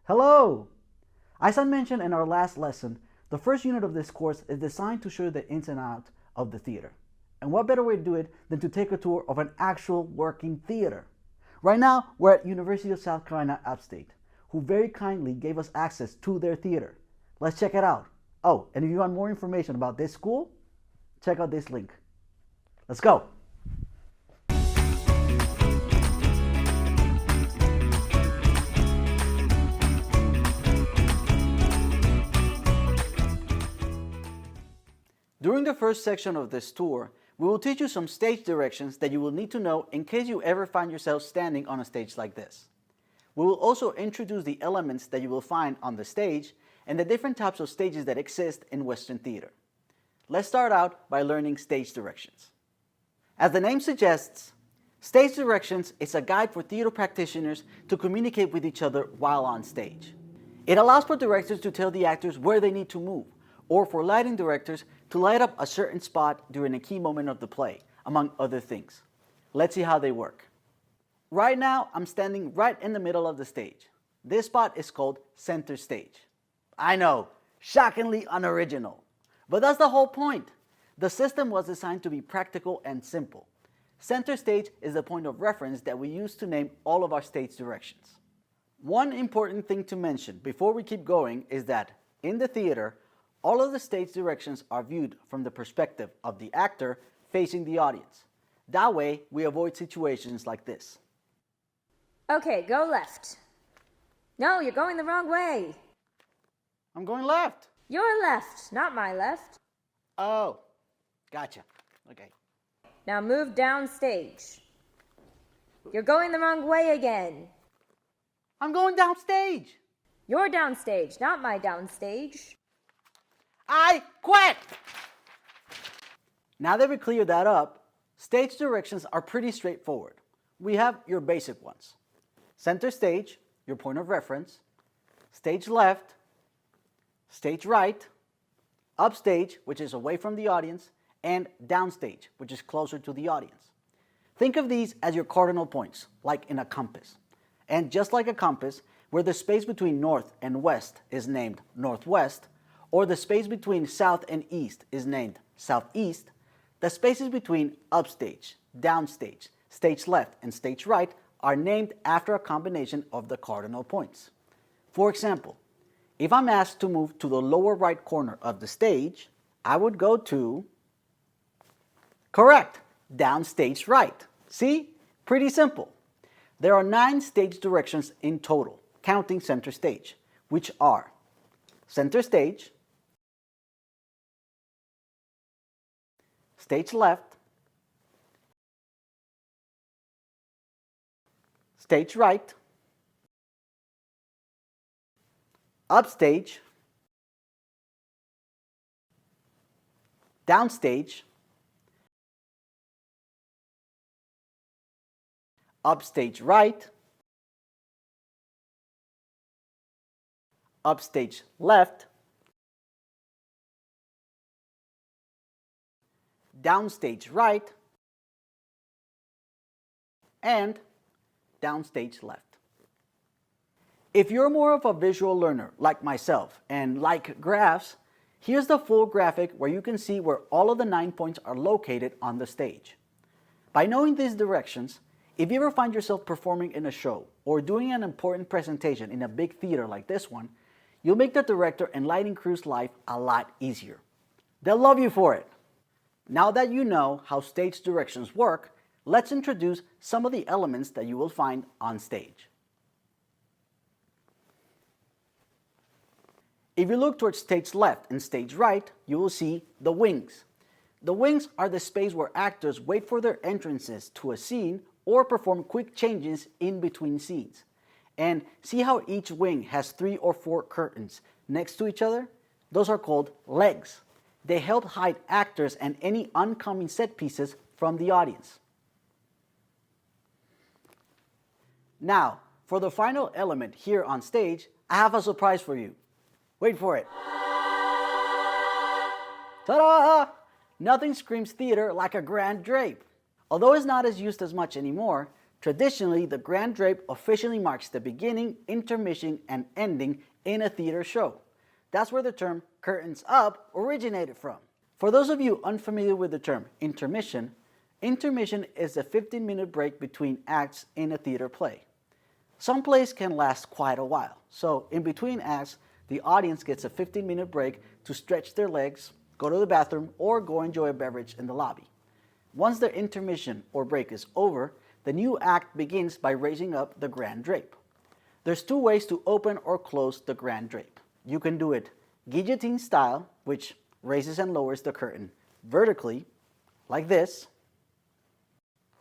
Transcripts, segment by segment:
Hello! As I mentioned in our last lesson, the first unit of this course is designed to show you the ins and outs of the theater. And what better way to do it than to take a tour of an actual working theater? Right now, we're at University of South Carolina Upstate, who very kindly gave us access to their theater. Let's check it out. Oh, and if you want more information about this school, check out this link. Let's go! During the first section of this tour, we will teach you some stage directions that you will need to know in case you ever find yourself standing on a stage like this. We will also introduce the elements that you will find on the stage and the different types of stages that exist in Western theater. Let's start out by learning stage directions. As the name suggests, stage directions is a guide for theater practitioners to communicate with each other while on stage. It allows for directors to tell the actors where they need to move, or for lighting directors to light up a certain spot during a key moment of the play, among other things. Let's see how they work. Right now, I'm standing right in the middle of the stage. This spot is called center stage. I know, shockingly unoriginal. But that's the whole point. The system was designed to be practical and simple. Center stage is the point of reference that we use to name all of our stage directions. One important thing to mention before we keep going is that in the theater, all of the stage directions are viewed from the perspective of the actor facing the audience. That way, we avoid situations like this. Okay, go left. No, you're going the wrong way. I'm going left. Your left, not my left. Oh, gotcha. Okay. Now move downstage. You're going the wrong way again. I'm going downstage. You're downstage, not my downstage. I quit! Now that we cleared that up, stage directions are pretty straightforward. We have your basic ones. Center stage, your point of reference. Stage left. Stage right. Upstage, which is away from the audience. And downstage, which is closer to the audience. Think of these as your cardinal points, like in a compass. And just like a compass, where the space between north and west is named northwest, or the space between south and east is named southeast, the spaces between upstage, downstage, stage left, and stage right are named after a combination of the cardinal points. For example, if I'm asked to move to the lower right corner of the stage, I would go to, correct, downstage right. See? Pretty simple. There are 9 stage directions in total, counting center stage, which are center stage, stage left, stage right, upstage, downstage, upstage right, upstage left, downstage right, and downstage left. If you're more of a visual learner like myself and like graphs, here's the full graphic where you can see where all of the 9 points are located on the stage. By knowing these directions, if you ever find yourself performing in a show or doing an important presentation in a big theater like this one, you'll make the director and lighting crew's life a lot easier. They'll love you for it. Now that you know how stage directions work, let's introduce some of the elements that you will find on stage. If you look towards stage left and stage right, you will see the wings. The wings are the space where actors wait for their entrances to a scene or perform quick changes in between scenes. And see how each wing has 3 or 4 curtains next to each other? Those are called legs. They help hide actors and any oncoming set pieces from the audience. Now, for the final element here on stage, I have a surprise for you. Wait for it. Ta-da! Nothing screams theater like a grand drape. Although it's not as used as much anymore, Traditionally, the grand drape officially marks the beginning, intermission, and ending in a theater show. That's where the term curtains up originated from. For those of you unfamiliar with the term intermission, intermission is a 15-minute break between acts in a theater play. Some plays can last quite a while, so in between acts, the audience gets a 15-minute break to stretch their legs, go to the bathroom, or go enjoy a beverage in the lobby. Once the intermission or break is over, the new act begins by raising up the grand drape. There's two ways to open or close the grand drape. You can do it guillotine style, which raises and lowers the curtain vertically, like this,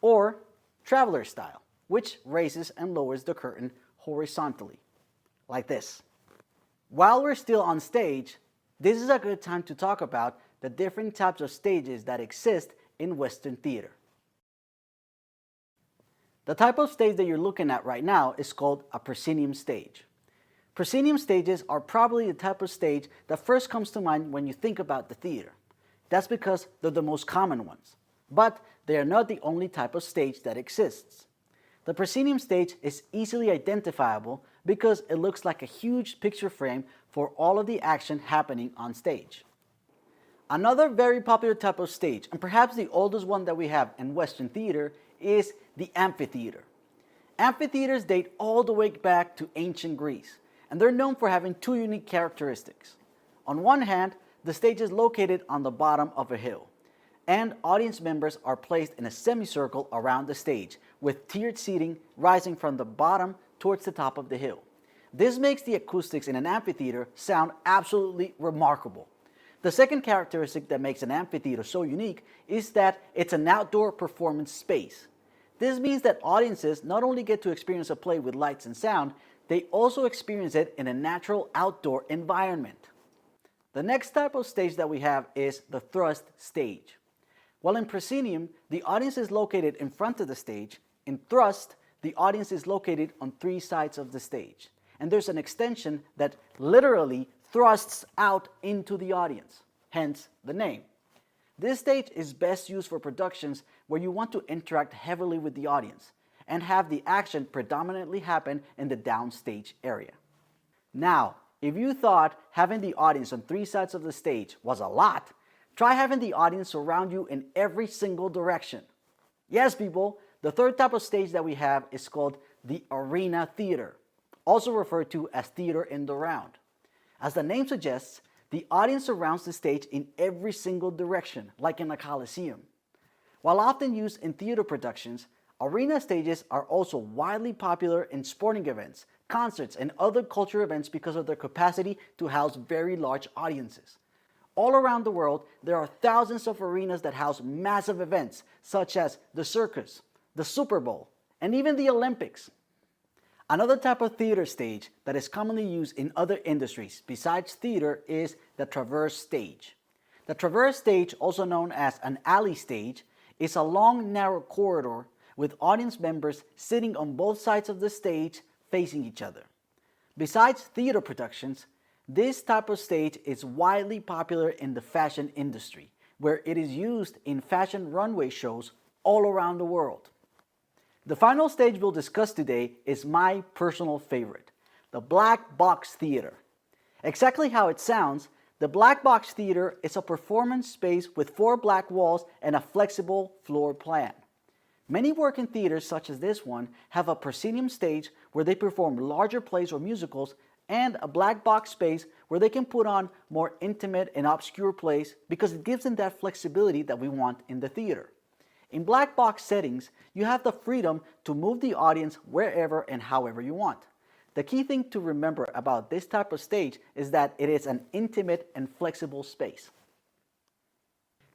or traveler style, which raises and lowers the curtain horizontally, like this. While we're still on stage, this is a good time to talk about the different types of stages that exist in Western theater. The type of stage that you're looking at right now is called a proscenium stage. Proscenium stages are probably the type of stage that first comes to mind when you think about the theater. That's because they're the most common ones. But they are not the only type of stage that exists. The proscenium stage is easily identifiable because it looks like a huge picture frame for all of the action happening on stage. Another very popular type of stage, and perhaps the oldest one that we have in Western theater, is the amphitheater. Amphitheaters date all the way back to ancient Greece, and they're known for having two unique characteristics. On one hand, the stage is located on the bottom of a hill, and audience members are placed in a semicircle around the stage, with tiered seating rising from the bottom towards the top of the hill. This makes the acoustics in an amphitheater sound absolutely remarkable. The second characteristic that makes an amphitheater so unique is that it's an outdoor performance space. This means that audiences not only get to experience a play with lights and sound, they also experience it in a natural outdoor environment. The next type of stage that we have is the thrust stage. While in proscenium, the audience is located in front of the stage, in thrust, the audience is located on three sides of the stage. And there's an extension that literally thrusts out into the audience, hence the name. This stage is best used for productions where you want to interact heavily with the audience and have the action predominantly happen in the downstage area. Now, if you thought having the audience on three sides of the stage was a lot, try having the audience surround you in every single direction. Yes, people, the third type of stage that we have is called the arena theater, also referred to as theater in the round. As the name suggests, the audience surrounds the stage in every single direction, like in a coliseum. While often used in theater productions, arena stages are also widely popular in sporting events, concerts, and other cultural events because of their capacity to house very large audiences. All around the world, there are thousands of arenas that house massive events, such as the circus, the Super Bowl, and even the Olympics. Another type of theater stage that is commonly used in other industries besides theater is the traverse stage. The traverse stage, also known as an alley stage, is a long, narrow corridor with audience members sitting on both sides of the stage facing each other. Besides theater productions, this type of stage is widely popular in the fashion industry, where it is used in fashion runway shows all around the world. The final stage we'll discuss today is my personal favorite, the black box theater. Exactly how it sounds, the black box theater is a performance space with 4 black walls and a flexible floor plan. Many working theaters, such as this one, have a proscenium stage where they perform larger plays or musicals, and a black box space where they can put on more intimate and obscure plays because it gives them that flexibility that we want in the theater. In black box settings, you have the freedom to move the audience wherever and however you want. The key thing to remember about this type of stage is that it is an intimate and flexible space.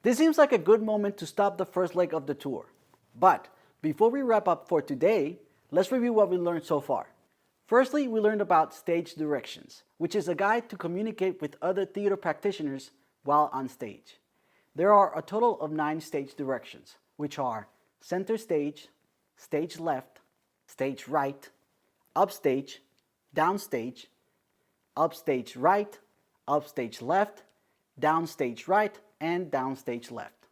This seems like a good moment to stop the first leg of the tour. But before we wrap up for today, let's review what we learned so far. Firstly, we learned about stage directions, which is a guide to communicate with other theater practitioners while on stage. There are a total of 9 stage directions, which are center stage, stage left, stage right, upstage, downstage, upstage right, upstage left, downstage right, and downstage left.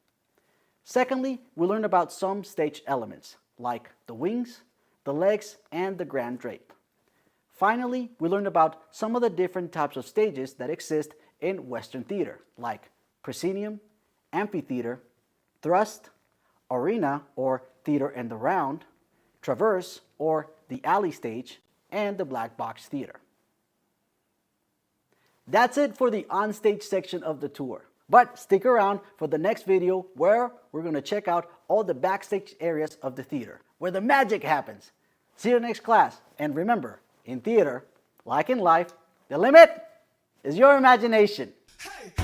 Secondly, we learned about some stage elements, like the wings, the legs, and the grand drape. Finally, we learned about some of the different types of stages that exist in Western theater, like proscenium, amphitheater, thrust, arena or theater in the round, traverse or the alley stage, and the black box theater. That's it for the onstage section of the tour. But stick around for the next video where we're going to check out all the backstage areas of the theater, where the magic happens. See you next class. And remember, in theater, like in life, the limit is your imagination. Hey!